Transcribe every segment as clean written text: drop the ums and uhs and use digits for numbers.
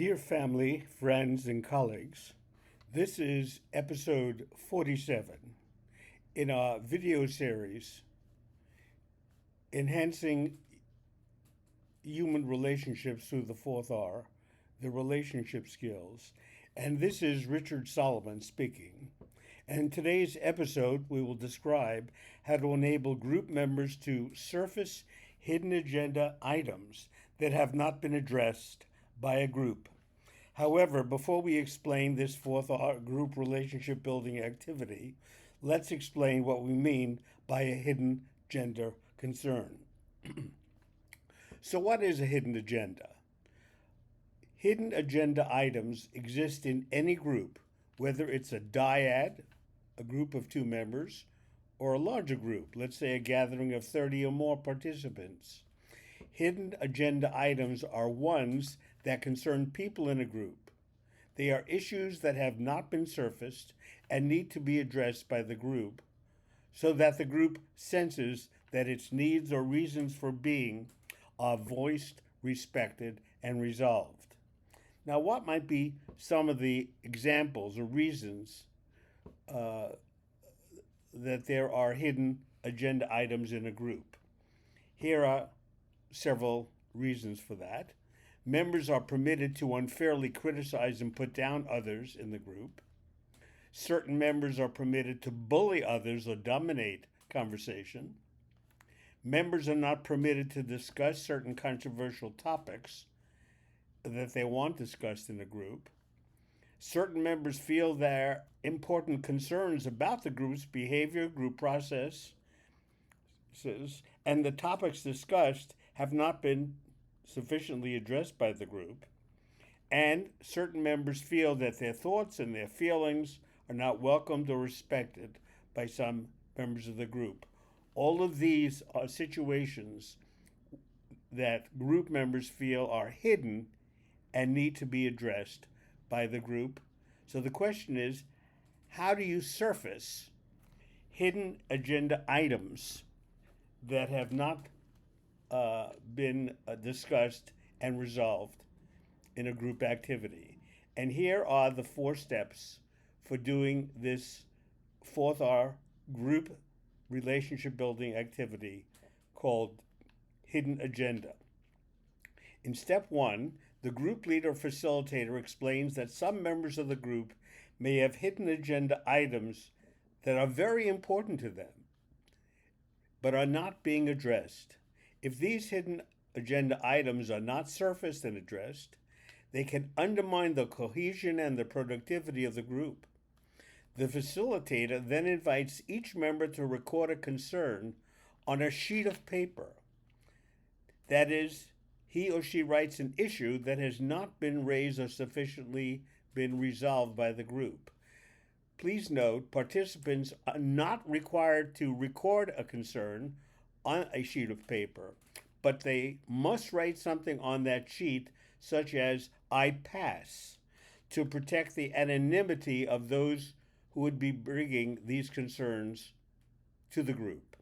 Dear family, friends, and colleagues, this is episode 47 in our video series, Enhancing Human Relationships Through the Fourth R, the Relationship Skills. And this is Richard Solomon speaking. And in today's episode, we will describe how to enable group members to surface hidden agenda items that have not been addressed by a group. However, before we explain this fourth group relationship building activity, let's explain what we mean by a hidden agenda concern. So, what is a hidden agenda? Hidden agenda items exist in any group, whether it's a dyad, a group of two members, or a larger group, let's say a gathering of 30 or more participants. Hidden agenda items are ones that concern people in a group. They are issues that have not been surfaced and need to be addressed by the group so that the group senses that its needs or reasons for being are voiced, respected, and resolved. Now, what might be some of the examples or reasons that there are hidden agenda items in a group? Here are several reasons for that. Members are permitted to unfairly criticize and put down others in the group. Certain members are permitted to bully others or dominate conversation. Members are not permitted to discuss certain controversial topics that they want discussed in a group. Certain members feel there are important concerns about the group's behavior, group process, and the topics discussed have not been sufficiently addressed by the group. And certain members feel that their thoughts and their feelings are not welcomed or respected by some members of the group. All of these are situations that group members feel are hidden and need to be addressed by the group. So the question is, how do you surface hidden agenda items that have not been discussed and resolved in a group activity? And here are the 4 steps for doing this fourth R group relationship building activity called hidden agenda. In step 1, the group leader facilitator explains that some members of the group may have hidden agenda items that are very important to them but are not being addressed. If these hidden agenda items are not surfaced and addressed, they can undermine the cohesion and the productivity of the group. The facilitator then invites each member to record a concern on a sheet of paper. That is, he or she writes an issue that has not been raised or sufficiently been resolved by the group. Please note, participants are not required to record a concern on a sheet of paper, but they must write something on that sheet, such as "I pass," to protect the anonymity of those who would be bringing these concerns to the group.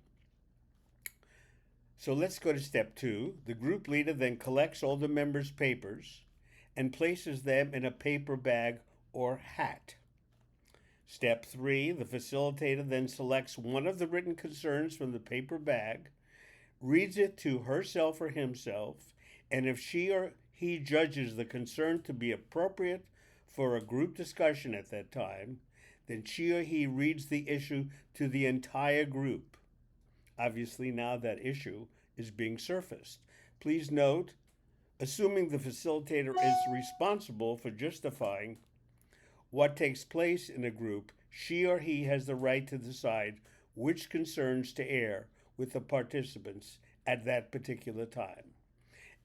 So let's go to step 2. The group leader then collects all the members' papers and places them in a paper bag or hat. Step 3, the facilitator then selects one of the written concerns from the paper bag, reads it to herself or himself, and if she or he judges the concern to be appropriate for a group discussion at that time, then she or he reads the issue to the entire group. Obviously, now that issue is being surfaced. Please note, assuming the facilitator is responsible for justifying what takes place in a group, she or he has the right to decide which concerns to air with the participants at that particular time.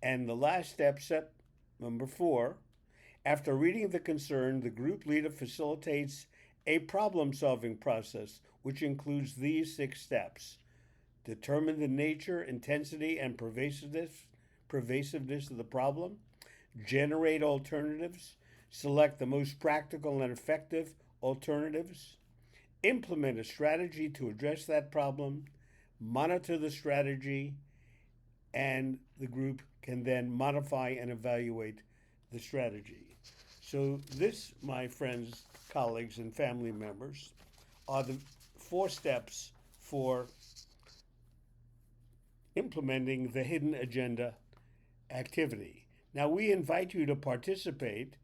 And the last step number 4, after reading the concern, the group leader facilitates a problem-solving process, which includes these 6 steps. Determine the nature, intensity, and pervasiveness of the problem. Generate alternatives. Select the most practical and effective alternatives. Implement a strategy to address that problem. Monitor the strategy, and the group can then modify and evaluate the strategy. So this, my friends, colleagues, and family members, are the 4 steps for implementing the hidden agenda activity. Now, we invite you to participate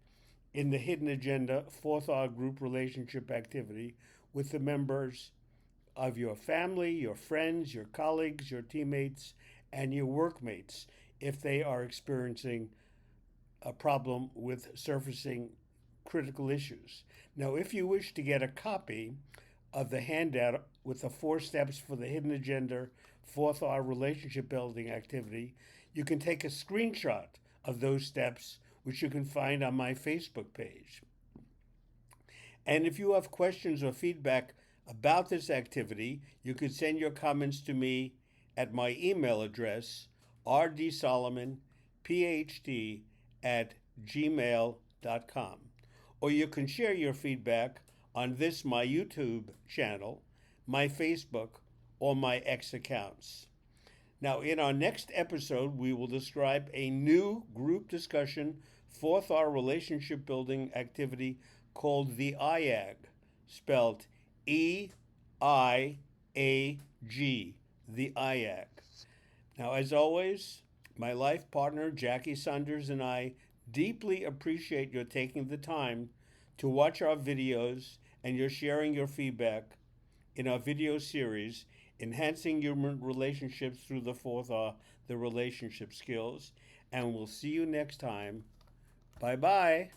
in the hidden agenda 4th R group relationship activity with the members of your family, your friends, your colleagues, your teammates, and your workmates if they are experiencing a problem with surfacing critical issues. Now, if you wish to get a copy of the handout with the 4 steps for the hidden agenda 4th R relationship building activity, you can take a screenshot of those steps, which you can find on my Facebook page. And if you have questions or feedback about this activity, you can send your comments to me at my email address, rdsolomonphd@gmail.com. Or you can share your feedback on this, my YouTube channel, my Facebook, or my X accounts. Now, in our next episode, we will describe a new group discussion 4th R relationship building activity called the IAG, spelled EIAG, the IAG. Now, as always, my life partner, Jackie Saunders, and I deeply appreciate your taking the time to watch our videos and your sharing your feedback in our video series, Enhancing Human Relationships Through the 4th R, the Relationship Skills. And we'll see you next time. Bye-bye.